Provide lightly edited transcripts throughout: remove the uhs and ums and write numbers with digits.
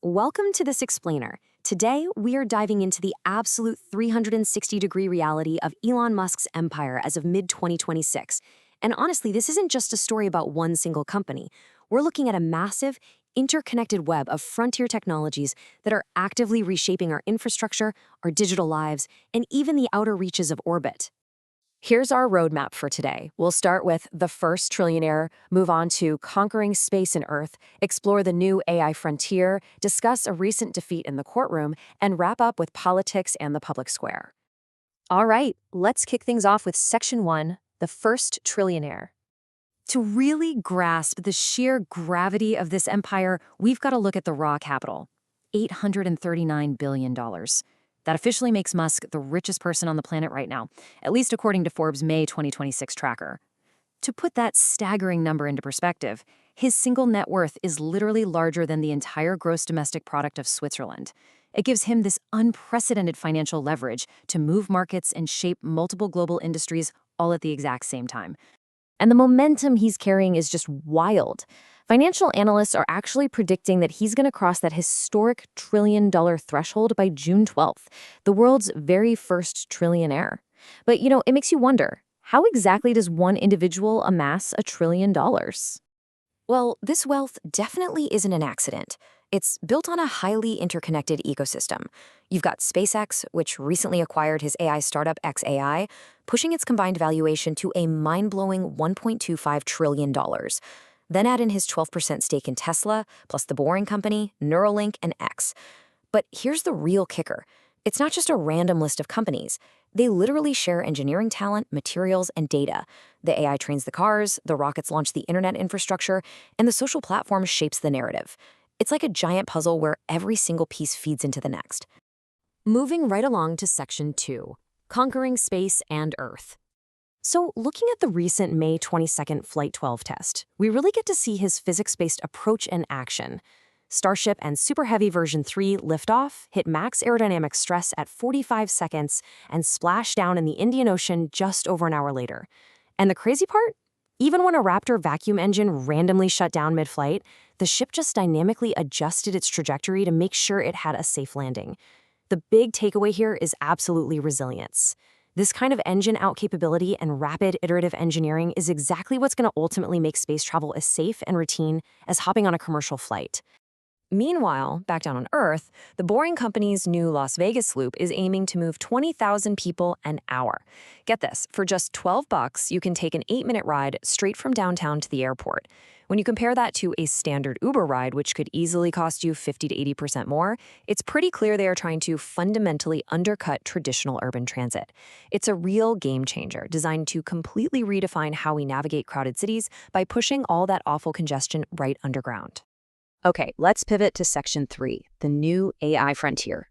Welcome to this explainer. Today, we are diving into the absolute 360-degree reality of Elon Musk's empire as of mid-2026. And honestly, this isn't just a story about one single company. We're looking at a massive, interconnected web of frontier technologies that are actively reshaping our infrastructure, our digital lives, and even the outer reaches of orbit. Here's our roadmap for today. We'll start with the first trillionaire, move on to conquering space and Earth, explore the new AI frontier, discuss a recent defeat in the courtroom, and wrap up with politics and the public square. All right, let's kick things off with Section 1, the first trillionaire. To really grasp the sheer gravity of this empire, we've got to look at the raw capital, $839 billion. That officially makes Musk the richest person on the planet right now, at least according to Forbes' May 2026 tracker. To put that staggering number into perspective, his single net worth is literally larger than the entire gross domestic product of Switzerland. It gives him this unprecedented financial leverage to move markets and shape multiple global industries all at the exact same time. And the momentum he's carrying is just wild. Financial analysts are actually predicting that he's going to cross that historic trillion-dollar threshold by June 12th, the world's very first trillionaire. But, it makes you wonder, how exactly does one individual amass $1 trillion? Well, this wealth definitely isn't an accident. It's built on a highly interconnected ecosystem. You've got SpaceX, which recently acquired his AI startup xAI, pushing its combined valuation to a mind-blowing $1.25 trillion. Then add in his 12% stake in Tesla, plus the Boring Company, Neuralink, and X. But here's the real kicker. It's not just a random list of companies. They literally share engineering talent, materials, and data. The AI trains the cars, the rockets launch the internet infrastructure, and the social platform shapes the narrative. It's like a giant puzzle where every single piece feeds into the next. Moving right along to Section 2, conquering space and Earth. So looking at the recent May 22nd Flight 12 test, we really get to see his physics-based approach in action. Starship and Super Heavy version 3 liftoff, hit max aerodynamic stress at 45 seconds, and splash down in the Indian Ocean just over an hour later. And the crazy part? Even when a Raptor vacuum engine randomly shut down mid-flight, the ship just dynamically adjusted its trajectory to make sure it had a safe landing. The big takeaway here is absolutely resilience. This kind of engine-out capability and rapid iterative engineering is exactly what's going to ultimately make space travel as safe and routine as hopping on a commercial flight. Meanwhile, back down on Earth, the Boring Company's new Las Vegas loop is aiming to move 20,000 people an hour. Get this, for just $12, you can take an 8-minute ride straight from downtown to the airport. When you compare that to a standard Uber ride, which could easily cost you 50 to 80% more, it's pretty clear they are trying to fundamentally undercut traditional urban transit. It's a real game changer, designed to completely redefine how we navigate crowded cities by pushing all that awful congestion right underground. Okay, let's pivot to Section 3, the new AI frontier.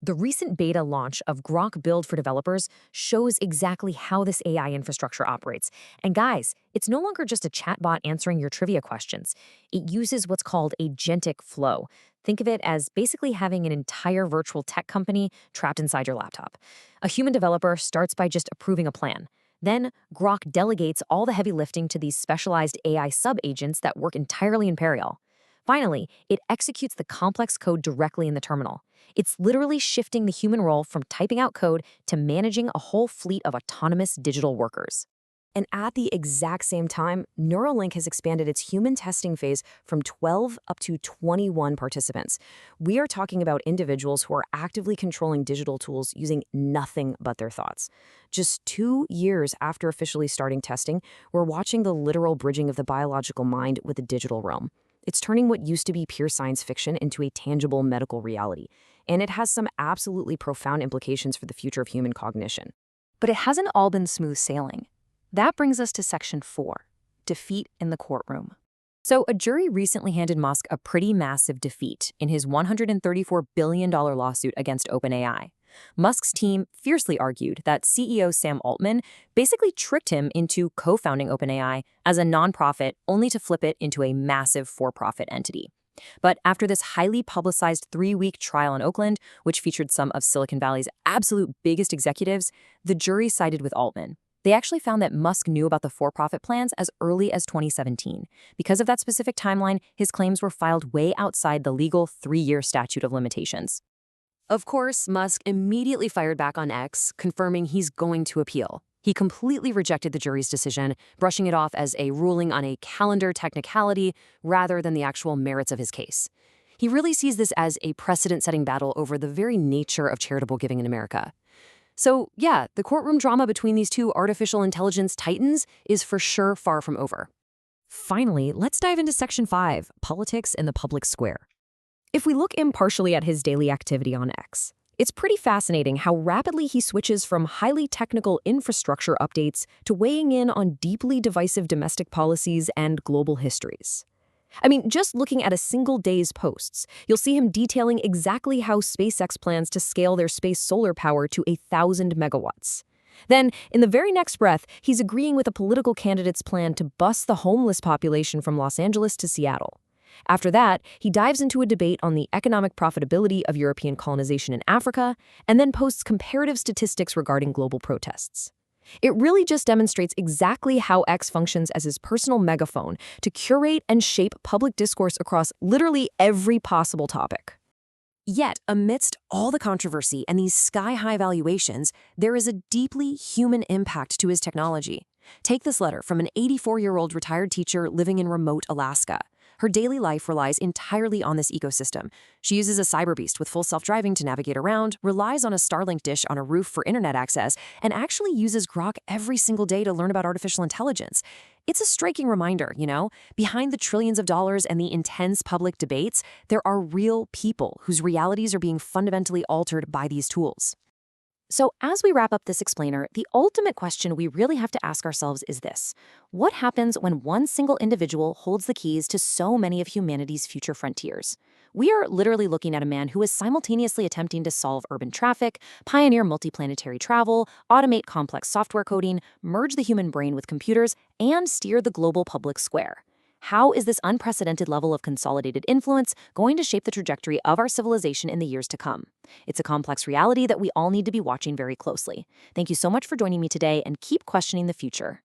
The recent beta launch of Grok Build for developers shows exactly how this AI infrastructure operates. And guys, it's no longer just a chatbot answering your trivia questions. It uses what's called agentic flow. Think of it as basically having an entire virtual tech company trapped inside your laptop. A human developer starts by just approving a plan. Then, Grok delegates all the heavy lifting to these specialized AI sub-agents that work entirely in parallel. Finally, it executes the complex code directly in the terminal. It's literally shifting the human role from typing out code to managing a whole fleet of autonomous digital workers. And at the exact same time, Neuralink has expanded its human testing phase from 12 up to 21 participants. We are talking about individuals who are actively controlling digital tools using nothing but their thoughts. Just 2 years after officially starting testing, we're watching the literal bridging of the biological mind with the digital realm. It's turning what used to be pure science fiction into a tangible medical reality, and it has some absolutely profound implications for the future of human cognition. But it hasn't all been smooth sailing. That brings us to Section 4, defeat in the courtroom. So a jury recently handed Musk a pretty massive defeat in his $134 billion lawsuit against OpenAI. Musk's team fiercely argued that CEO Sam Altman basically tricked him into co-founding OpenAI as a nonprofit only to flip it into a massive for-profit entity. But after this highly publicized 3-week trial in Oakland, which featured some of Silicon Valley's absolute biggest executives, the jury sided with Altman. They actually found that Musk knew about the for-profit plans as early as 2017. Because of that specific timeline, his claims were filed way outside the legal 3-year statute of limitations. Of course, Musk immediately fired back on X, confirming he's going to appeal. He completely rejected the jury's decision, brushing it off as a ruling on a calendar technicality rather than the actual merits of his case. He really sees this as a precedent-setting battle over the very nature of charitable giving in America. So, yeah, the courtroom drama between these two artificial intelligence titans is for sure far from over. Finally, let's dive into Section 5, Politics in the Public Square. If we look impartially at his daily activity on X, it's pretty fascinating how rapidly he switches from highly technical infrastructure updates to weighing in on deeply divisive domestic policies and global histories. I mean, just looking at a single day's posts, you'll see him detailing exactly how SpaceX plans to scale their space solar power to 1,000 megawatts. Then, in the very next breath, he's agreeing with a political candidate's plan to bus the homeless population from Los Angeles to Seattle. After that, he dives into a debate on the economic profitability of European colonization in Africa, and then posts comparative statistics regarding global protests. It really just demonstrates exactly how X functions as his personal megaphone to curate and shape public discourse across literally every possible topic. Yet, amidst all the controversy and these sky-high valuations, there is a deeply human impact to his technology. Take this letter from an 84-year-old retired teacher living in remote Alaska. Her daily life relies entirely on this ecosystem. She uses a cyber beast with full self-driving to navigate around, relies on a Starlink dish on a roof for internet access, and actually uses Grok every single day to learn about artificial intelligence. It's a striking reminder, behind the trillions of dollars and the intense public debates, there are real people whose realities are being fundamentally altered by these tools. So as we wrap up this explainer, the ultimate question we really have to ask ourselves is this: what happens when one single individual holds the keys to so many of humanity's future frontiers? We are literally looking at a man who is simultaneously attempting to solve urban traffic, pioneer multiplanetary travel, automate complex software coding, merge the human brain with computers, and steer the global public square. How is this unprecedented level of consolidated influence going to shape the trajectory of our civilization in the years to come? It's a complex reality that we all need to be watching very closely. Thank you so much for joining me today, and keep questioning the future.